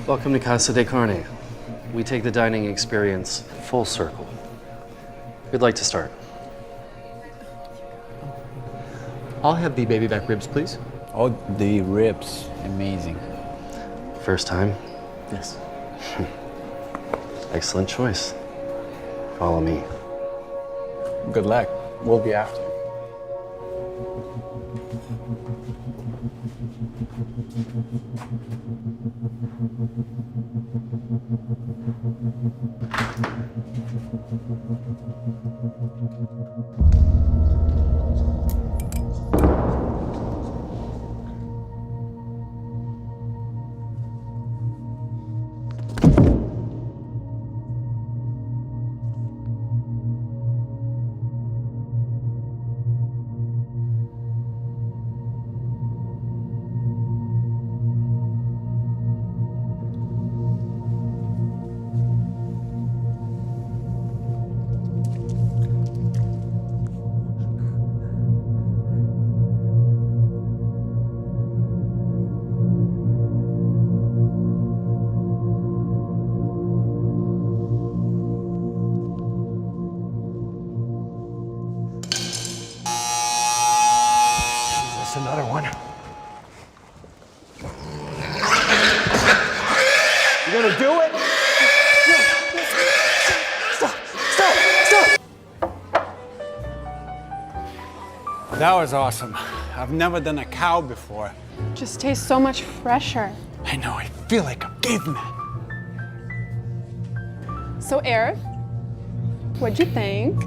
Welcome to Casa de Carne. We take the dining experience full circle. Who'd like to start? I'll have the baby back ribs, please. Oh, the ribs. Amazing. First time? Yes. Excellent choice. Follow me. Good luck. We'll be after. That's another one. You gonna do it? Stop! That was awesome. I've never done a cow before. Just tastes so much fresher. I know, I feel like a caveman. So, Eric, what'd you think?